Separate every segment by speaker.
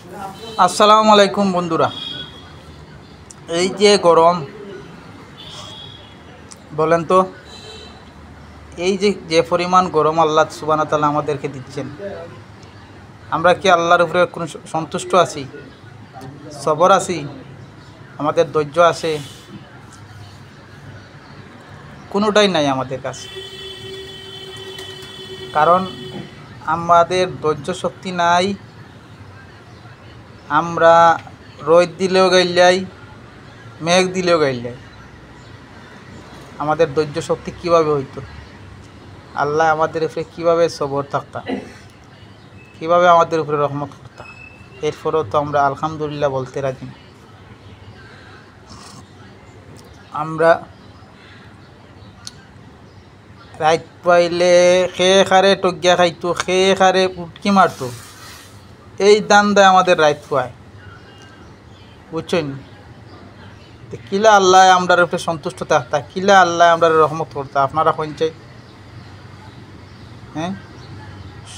Speaker 1: আসসালামু আলাইকুম বন্ধুরা। এই যে গরম, বলেন তো, এই যে যে পরিমাণ গরম আল্লাহ সুবহানাহু ওয়া তাআলা আমাদেরকে দিচ্ছেন, আমরা কি আল্লাহর উপরে কোনো সন্তুষ্ট আছি? সবর আছি? আমাদের ধৈর্য আছে? কোনোটাই নাই আমাদের কাছে। কারণ আমাদের ধৈর্য শক্তি নাই। আমরা রোদ দিলেও গাইলাই, মেঘ দিলেও গাইলাই। আমাদের ধৈর্য শক্তি কীভাবে হইতো? আল্লাহ আমাদের উপরে কীভাবে সবর থাকতাম, কীভাবে আমাদের উপরে রহমত করতাম? এরপরেও তো আমরা আলহামদুলিল্লাহ বলতে রাজি না। আমরা রাত পাইলে খেয়ে খারে টগিয়া খাইতো, খেয়ে খারে উটকি মারতো। এই দান দেয় আমাদের রাত পায়, বুঝছেন? কিলা আল্লাহ আমরার উপরে সন্তুষ্ট থাকতা, কিলা আল্লাহ আমরার রহমত করতা। আপনারা কইন চাই? হ্যাঁ,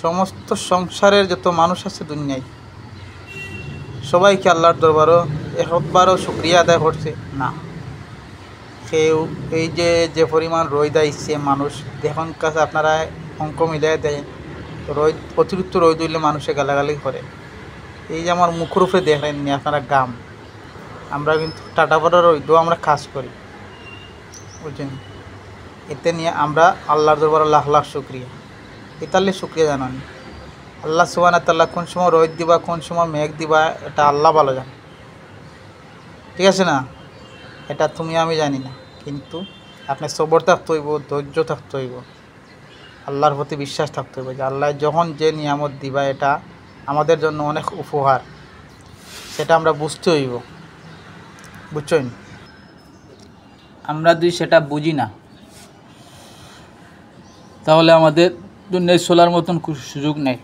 Speaker 1: সমস্ত সংসারের যত মানুষ আছে দুনিয়ায়, সবাইকে আল্লাহর দরবারও একবারও শুক্রিয়া আদায় করছে না। কেউ এই যে পরিমাণ রোদ আইছে, মানুষ দেখুন কাছে আপনারা অঙ্ক মিলাই দেয়, রোদ অতিরিক্ত রোদ হইলে মানুষে গালাগালি করে। এই যে আমার মুখের উপরে দেখেননি আপনারা গাম, আমরা কিন্তু টাটাপাড়া রোদও আমরা কাজ করি, বুঝছেন? এতে নিয়ে আমরা আল্লাহর দরবারে লাখ লাখ শুক্রিয়া। এতালে শুক্রিয়া জানানি। আল্লাহ সুবহানাহু ওয়া তাআলা কোন সময় রোদ দিবা, কোন সময় মেঘ দিবা, এটা আল্লাহ ভালো জানে, ঠিক আছে না? এটা তুমি আমি জানি না। কিন্তু আপনার সবর থাকতে হইব, ধৈর্য থাকতে হইব, আল্লাহর প্রতি বিশ্বাস থাকতে হইব যে আল্লাহ যখন যে নিয়ামত দিবা এটা আমাদের জন্য অনেক উপহার, সেটা আমরা বুঝতে হইব, বুঝছেন? আমরা যদি সেটা বুঝি না, তাহলে আমাদের দুনিয়ায় চলার মতন সুযোগ নেই,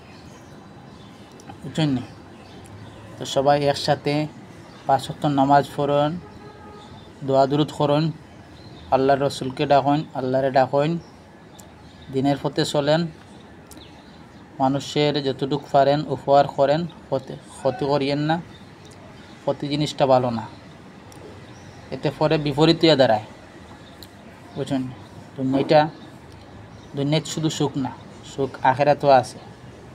Speaker 1: বুঝছেন না? তো সবাই একসাথে 5 ওয়াক্ত নামাজ পড়ুন, দোয়া দুরুদ করুন, আল্লাহর রসুলকে ডাকুন, আল্লাহরে ডাকুন, দিনের পথে চলেন, মানুষের যতটুকু পারেন উপহার করেন, ক্ষতি করিয়েন না। ক্ষতি জিনিসটা ভালো না, এতে পরে বিপরীত হয়ে দাঁড়ায়, বুঝছেন? দুনিয়ায় শুধু সুখ না, সুখ আখেরাতেও আছে।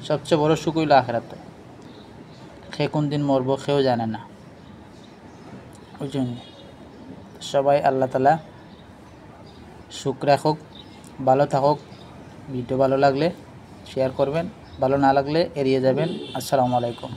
Speaker 1: সবচেয়ে বড় সুখ হইল আখেরাতে। সে কোন দিন মরবো কেউ জানে না, বুঝছেন? সবাই আল্লাহ তাআলা সুখ রাখুক, ভালো থাকুক। ভিডিও ভালো লাগলে শেয়ার করবেন, ভালো না লাগলে এড়িয়ে যাবেন। আসসালামু আলাইকুম।